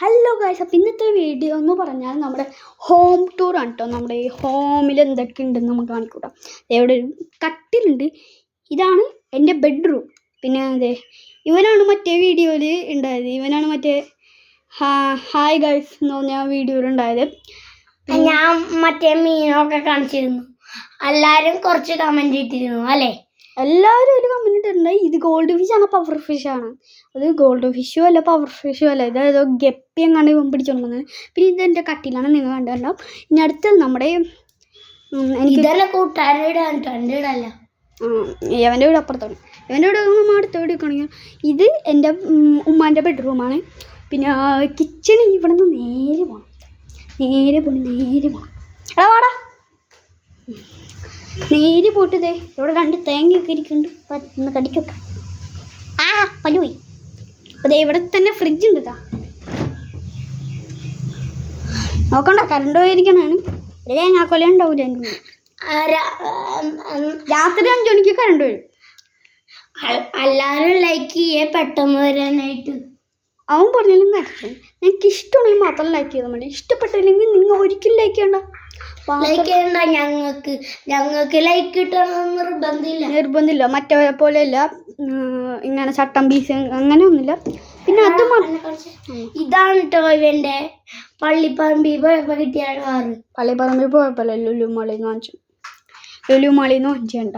Hello guys, അപ്പോൾ ഇന്നത്തെ video എന്ന് പറഞ്ഞാൽ നമ്മുടെ ഹോം ടൂറാണ് കേട്ടോ. നമ്മുടെ ഈ ഹോമിൽ എന്തൊക്കെ ഉണ്ടെന്ന് നമുക്ക് കാണിക്കൂട്ടോ. ഇവിടെ ഒരു കട്ടിലുണ്ട്, ഇതാണ് എൻ്റെ ബെഡ്റൂം. പിന്നെ അതെ, ഇവനാണ് മറ്റേ വീഡിയോയിൽ ഉണ്ടായത്, ഇവനാണ് മറ്റേ ഹായ് ഗൈസ് എന്ന് പറഞ്ഞ വീഡിയോയിൽ ഉണ്ടായത്. ഞാൻ മറ്റേ മീനൊക്കെ കാണിച്ചിരുന്നു, എല്ലാവരും കുറച്ച് കമൻറ്റ് ഇട്ടിരുന്നു അല്ലേ? എല്ലാവരും ഒരു കമൻറ്റ് ഇട്ടിട്ടുണ്ട്. ഇത് ഗോൾഡ് ഫിഷ് ആണ്, പവർ ഫിഷ് ആണ്. അത് ഗോൾഡ് ഫിഷും അല്ല, പവർ ഫിഷും അല്ല, ഇതേതോ ഗപ്പി എങ്ങാണ്ട് പിടിച്ചോണ്ട് വന്നത്. പിന്നെ ഇതെൻ്റെ കട്ടിലാണ്, നിങ്ങൾ കണ്ടിട്ടുണ്ടാവും. ഇനി അടുത്തത് നമ്മുടെ കൂട്ടുകാരുടെ അല്ല, ഇവൻ്റെ വീട് അപ്പുറത്താണ്. ഇവൻ്റെ വീട് നമ്മൾ അടുത്ത വീട് വെക്കണമെങ്കിൽ ഇത് എൻ്റെ ഉമ്മാൻ്റെ ബെഡ്റൂമാണ്. പിന്നെ കിച്ചൺ ഇവിടെ നിന്ന് നേരെ പോകണം. എടാ വാടാ, നേരെ പോയിട്ടതേ ഇവിടെ 2 തേങ്ങയൊക്കെ ഇരിക്കുന്നുണ്ട്, കടിക്കൊക്കെ. പല്ലുപോയി. അതെ, ഇവിടെ തന്നെ ഫ്രിഡ്ജ് ഉണ്ട് കേട്ടോ. നോക്കണ്ട, കറണ്ട് പോയിരിക്കണാണ്. ഒരു തേങ്ങാക്കൊല ഉണ്ടാവില്ല എൻ്റെ ഉള്ളിൽ. രാത്രി 5 മണിക്ക് കറണ്ട് വരും. എല്ലാവരും ലൈക്ക് ചെയ്യേ പെട്ടെന്ന് വരാനായിട്ട്. അവൻ പറഞ്ഞാലും കാര്യം, നിങ്ങൾക്ക് ഇഷ്ടമാണെങ്കിൽ മാത്രം ലൈക്ക് ചെയ്താൽ മതി. ഇഷ്ടപ്പെട്ടില്ലെങ്കിൽ നിങ്ങൾ ഒരിക്കലും ലൈക്ക് ചെയ്യണ്ട. ഞങ്ങൾക്ക് ലൈക്ക് കിട്ടണമെന്ന് നിർബന്ധമില്ല. മറ്റേ പോലെയല്ല, ഇങ്ങനെ ചട്ടം പീസ് അങ്ങനെ ഒന്നുമില്ല. പിന്നെ അത് ഇതാണ് കേട്ടോ ഇവൻ്റെ പള്ളിപ്പറമ്പിൽ പോയപ്പോൾ കിട്ടിയ കാറ്. പള്ളിപ്പറമ്പിൽ പോയപ്പോൾ ലുലുമാളിന്ന് വാങ്ങിച്ചിട്ടുണ്ട്.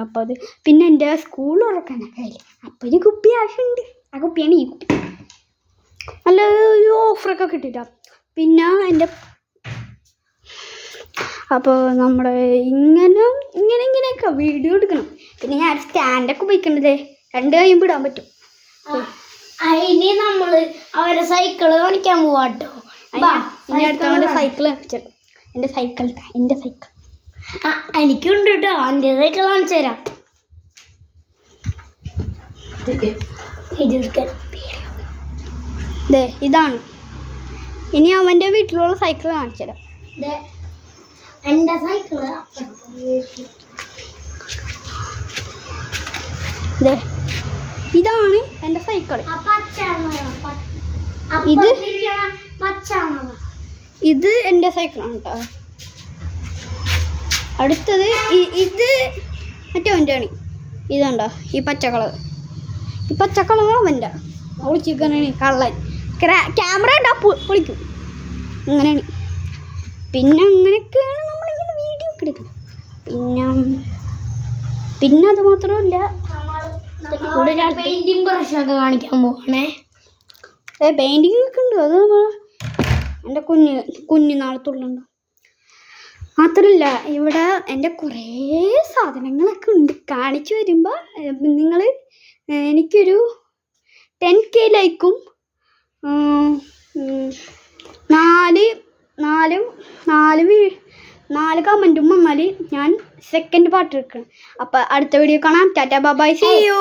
അപ്പോൾ അത് പിന്നെ എൻ്റെ സ്കൂൾ തുറക്കാനൊക്കെ ആയില്ലേ, അപ്പോൾ ഒരു കുപ്പി ആവശ്യമുണ്ട്. ആ കുപ്പിയാണ് ഈ കുപ്പി. നല്ല ഒരു ഓഫറൊക്കെ കിട്ടിയിട്ടാണ്. പിന്നെ എൻ്റെ അപ്പോൾ നമ്മുടെ ഇങ്ങനെയൊക്കെ വീഡിയോ എടുക്കണം. പിന്നെ ഞാൻ സ്റ്റാൻഡൊക്കെ ഉപയോഗിക്കണ്ടതേ 2 കൈയും ഇടാൻ പറ്റും. ഇനി നമ്മൾ അവരെ സൈക്കിള് കാണിക്കാൻ പോവാട്ടോ. ഇനി അടുത്തവൻ്റെ സൈക്കിൾ കാണിച്ചത്. എൻ്റെ സൈക്കിൾ എനിക്കുണ്ട് കേട്ടോ. എൻ്റെ സൈക്കിൾ കാണിച്ചു തരാം. ഇതാണ്. ഇനി അവൻ്റെ വീട്ടിലുള്ള സൈക്കിൾ കാണിച്ചു തരാം. എൻ്റെ സൈക്കിള് ഇതാണ് എൻ്റെ സൈക്കിൾ. ഇത് എൻ്റെ സൈക്കിളാണ് കേട്ടോ. അടുത്തത് ഇത് മറ്റേ അവൻ്റെ ആണ്. ഇതുണ്ടോ ഈ പച്ചക്കളർ അവൻ്റെ ഒളിച്ചിരിക്കാനാണ് കള്ളൻ. ക്യാമറ ഉണ്ടാ പൊളിക്കും. അങ്ങനെയാണ്. പിന്നെ അങ്ങനെയൊക്കെയാണ് നമ്മളിങ്ങനെ വീഡിയോ ഒക്കെ എടുക്കുന്നത്. പിന്നെ അത് മാത്രമല്ല, പെയിന്റിങ് ബ്രഷൊക്കെ കാണിക്കാൻ പോകണേ. പെയിന്റിങ് ഒക്കെ ഉണ്ട്. അത് എൻ്റെ കുഞ്ഞു നാളത്തുള്ളുണ്ട്. മാത്രമല്ല ഇവിടെ എൻ്റെ കുറേ സാധനങ്ങളൊക്കെ ഉണ്ട്. കാണിച്ചു വരുമ്പോൾ നിങ്ങൾ എനിക്കൊരു 10K ലൈക്കും 4 കമൻറ്റും വന്നാൽ ഞാൻ സെക്കൻഡ് പാർട്ട് എടുക്കണം. അപ്പോൾ അടുത്ത വീഡിയോ കാണാം. ടാറ്റാ ബൈ ബൈ, സീ യു.